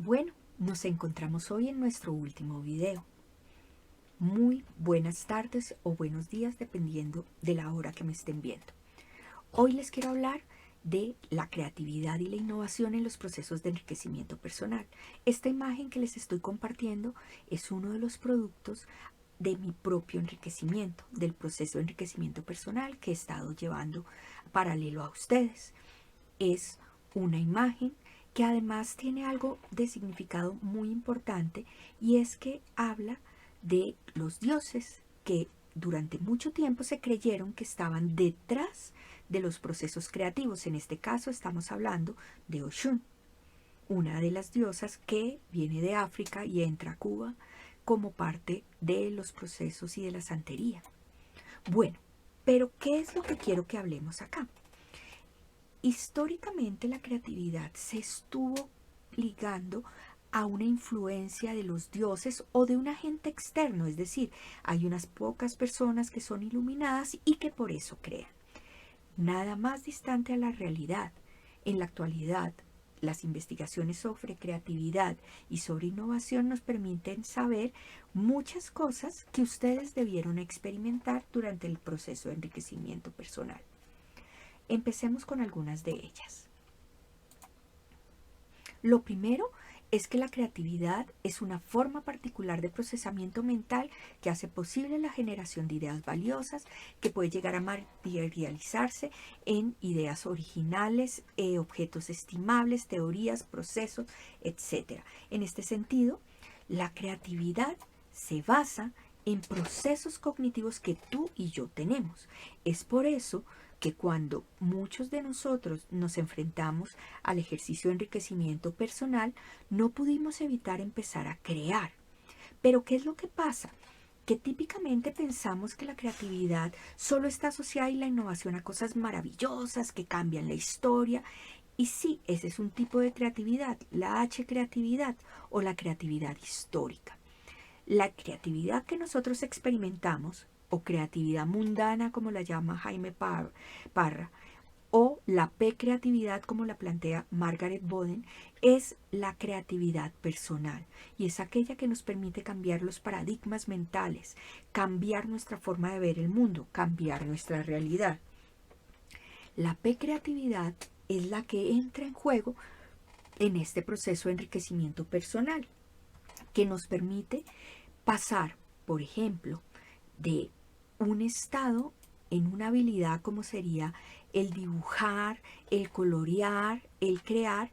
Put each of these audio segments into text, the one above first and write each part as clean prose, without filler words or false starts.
Bueno, nos encontramos hoy en nuestro último video. Muy buenas tardes o buenos días dependiendo de la hora que me estén viendo. Hoy les quiero hablar de la creatividad y la innovación en los procesos de enriquecimiento personal. Esta imagen que les estoy compartiendo es uno de los productos de mi propio enriquecimiento, del proceso de enriquecimiento personal que he estado llevando paralelo a ustedes. Es una imagen que además tiene algo de significado muy importante, y es que habla de los dioses que durante mucho tiempo se creyeron que estaban detrás de los procesos creativos. En este caso estamos hablando de Oshun, una de las diosas que viene de África y entra a Cuba como parte de los procesos y de la santería. Bueno, pero ¿qué es lo que quiero que hablemos acá? Históricamente la creatividad se estuvo ligando a una influencia de los dioses o de un agente externo, es decir, hay unas pocas personas que son iluminadas y que por eso crean. Nada más distante a la realidad. En la actualidad, las investigaciones sobre creatividad y sobre innovación nos permiten saber muchas cosas que ustedes debieron experimentar durante el proceso de enriquecimiento personal. Empecemos con algunas de ellas. Lo primero es que la creatividad es una forma particular de procesamiento mental que hace posible la generación de ideas valiosas, que puede llegar a materializarse en ideas originales, objetos estimables, teorías, procesos, etc. En este sentido, la creatividad se basa en procesos cognitivos que tú y yo tenemos. Es por eso que cuando muchos de nosotros nos enfrentamos al ejercicio de enriquecimiento personal, no pudimos evitar empezar a crear. Pero ¿qué es lo que pasa? Que típicamente pensamos que la creatividad solo está asociada y la innovación a cosas maravillosas que cambian la historia. Y sí, ese es un tipo de creatividad, la H creatividad o la creatividad histórica. La creatividad que nosotros experimentamos, o creatividad mundana como la llama Jaime Parra, o la P-creatividad como la plantea Margaret Boden, es la creatividad personal, y es aquella que nos permite cambiar los paradigmas mentales, cambiar nuestra forma de ver el mundo, cambiar nuestra realidad. La P-creatividad es la que entra en juego en este proceso de enriquecimiento personal, que nos permite pasar, por ejemplo, de un estado en una habilidad como sería el dibujar, el colorear, el crear,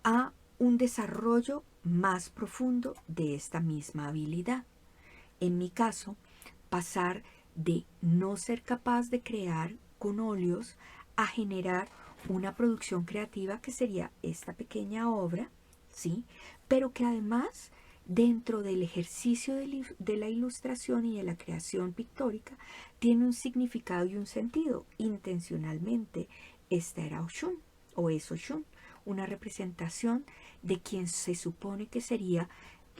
a un desarrollo más profundo de esta misma habilidad. En mi caso, pasar de no ser capaz de crear con óleos a generar una producción creativa que sería esta pequeña obra, ¿sí? Pero que además, dentro del ejercicio de la ilustración y de la creación pictórica, tiene un significado y un sentido. Intencionalmente, esta era Oshun, o es Oshun, una representación de quien se supone que sería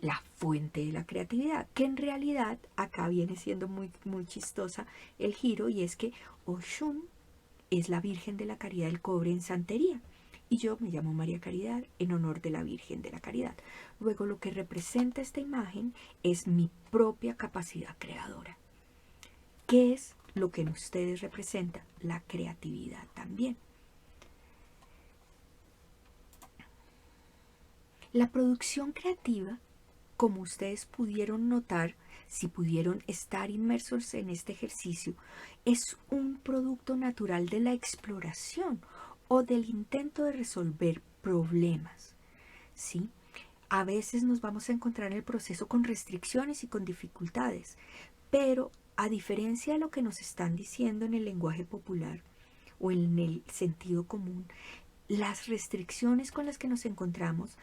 la fuente de la creatividad, que en realidad acá viene siendo muy chistosa el giro, y es que Oshun es la Virgen de la Caridad del Cobre en santería, y yo me llamo María Caridad en honor de la Virgen de la Caridad. Luego, lo que representa esta imagen es mi propia capacidad creadora. ¿Qué es lo que en ustedes representa? La creatividad también. La producción creativa, como ustedes pudieron notar, si pudieron estar inmersos en este ejercicio, es un producto natural de la exploración o del intento de resolver problemas, ¿sí? A veces nos vamos a encontrar en el proceso con restricciones y con dificultades, pero a diferencia de lo que nos están diciendo en el lenguaje popular o en el sentido común, las restricciones con las que nos encontramos,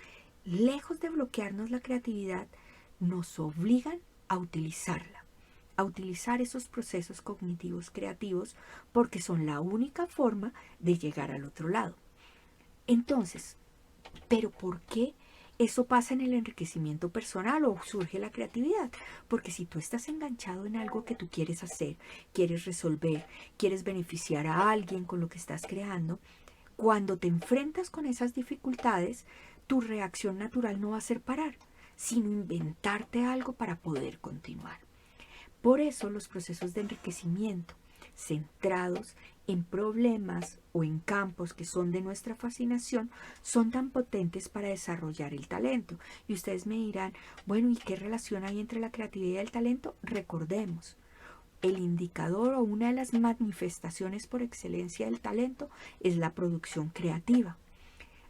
lejos de bloquearnos la creatividad, nos obligan a utilizarla, a utilizar esos procesos cognitivos creativos, porque son la única forma de llegar al otro lado. Entonces, ¿pero por qué eso pasa en el enriquecimiento personal o surge la creatividad? Porque si tú estás enganchado en algo que tú quieres hacer, quieres resolver, quieres beneficiar a alguien con lo que estás creando, cuando te enfrentas con esas dificultades, tu reacción natural no va a ser parar, sino inventarte algo para poder continuar. Por eso los procesos de enriquecimiento centrados en problemas o en campos que son de nuestra fascinación son tan potentes para desarrollar el talento. Y ustedes me dirán, bueno, ¿y qué relación hay entre la creatividad y el talento? Recordemos, el indicador o una de las manifestaciones por excelencia del talento es la producción creativa.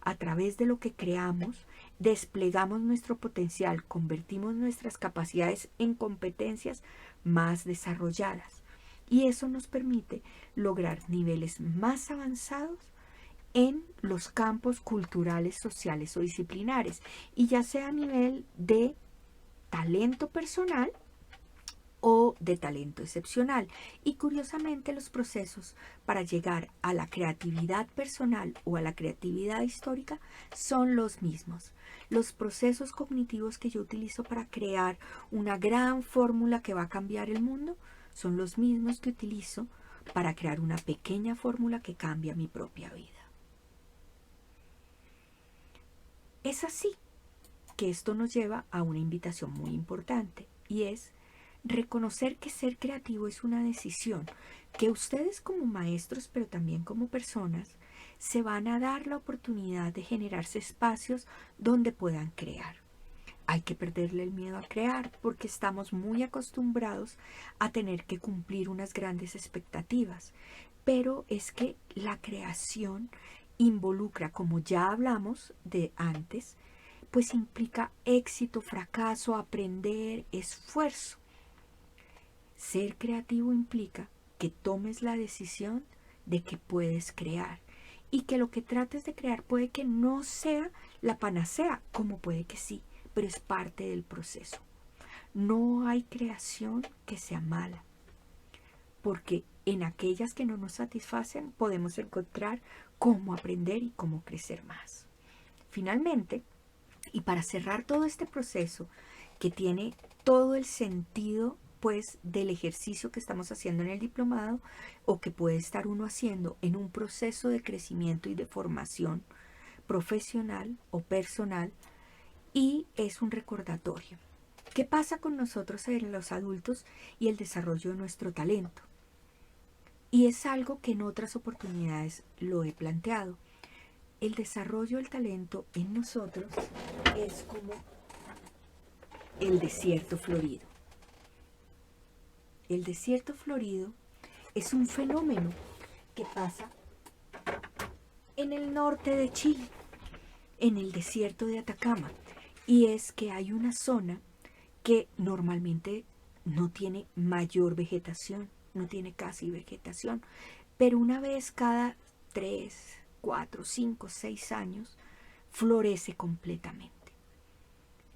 A través de lo que creamos, desplegamos nuestro potencial, convertimos nuestras capacidades en competencias más desarrolladas. Y eso nos permite lograr niveles más avanzados en los campos culturales, sociales o disciplinares. Y ya sea a nivel de talento personal o de talento excepcional. Y curiosamente los procesos para llegar a la creatividad personal o a la creatividad histórica son los mismos. Los procesos cognitivos que yo utilizo para crear una gran fórmula que va a cambiar el mundo son los mismos que utilizo para crear una pequeña fórmula que cambia mi propia vida. Es así que esto nos lleva a una invitación muy importante, y es reconocer que ser creativo es una decisión que ustedes como maestros, pero también como personas, se van a dar la oportunidad de generarse espacios donde puedan crear. Hay que perderle el miedo a crear porque estamos muy acostumbrados a tener que cumplir unas grandes expectativas. Pero es que la creación involucra, como ya hablamos de antes, pues implica éxito, fracaso, aprender, esfuerzo. Ser creativo implica que tomes la decisión de que puedes crear y que lo que trates de crear puede que no sea la panacea, como puede que sí, pero es parte del proceso. No hay creación que sea mala, porque en aquellas que no nos satisfacen podemos encontrar cómo aprender y cómo crecer más. Finalmente, y para cerrar todo este proceso que tiene todo el sentido pues del ejercicio que estamos haciendo en el diplomado o que puede estar uno haciendo en un proceso de crecimiento y de formación profesional o personal, y es un recordatorio. ¿Qué pasa con nosotros en los adultos y el desarrollo de nuestro talento? Y es algo que en otras oportunidades lo he planteado. El desarrollo del talento en nosotros es como el desierto florido. El desierto florido es un fenómeno que pasa en el norte de Chile, en el desierto de Atacama, y es que hay una zona que normalmente no tiene mayor vegetación, no tiene casi vegetación, pero una vez cada 3, 4, 5, 6 años florece completamente.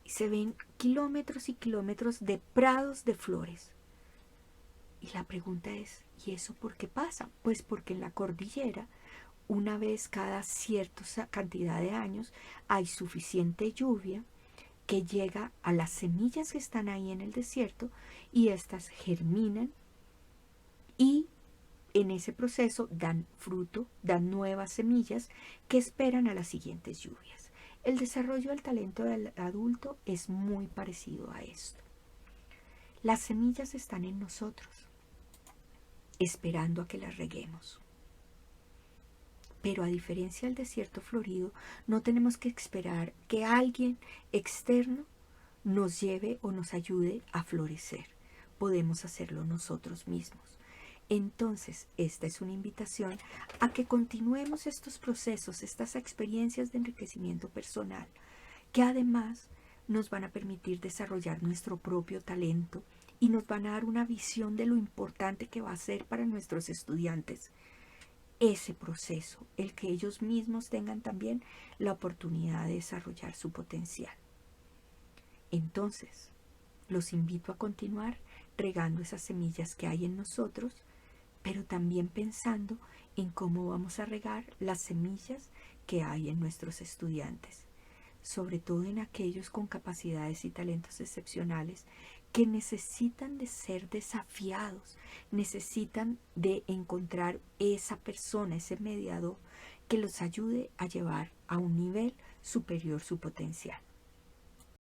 Y se ven kilómetros y kilómetros de prados de flores. Y la pregunta es, ¿y eso por qué pasa? Pues porque en la cordillera, una vez cada cierta cantidad de años, hay suficiente lluvia que llega a las semillas que están ahí en el desierto y éstas germinan y en ese proceso dan fruto, dan nuevas semillas que esperan a las siguientes lluvias. El desarrollo del talento del adulto es muy parecido a esto. Las semillas están en nosotros, esperando a que las reguemos. Pero a diferencia del desierto florido, no tenemos que esperar que alguien externo nos lleve o nos ayude a florecer. Podemos hacerlo nosotros mismos. Entonces, esta es una invitación a que continuemos estos procesos, estas experiencias de enriquecimiento personal, que además nos van a permitir desarrollar nuestro propio talento y nos van a dar una visión de lo importante que va a ser para nuestros estudiantes ese proceso, el que ellos mismos tengan también la oportunidad de desarrollar su potencial. Entonces, los invito a continuar regando esas semillas que hay en nosotros, pero también pensando en cómo vamos a regar las semillas que hay en nuestros estudiantes, sobre todo en aquellos con capacidades y talentos excepcionales que necesitan de ser desafiados, necesitan de encontrar esa persona, ese mediador que los ayude a llevar a un nivel superior su potencial.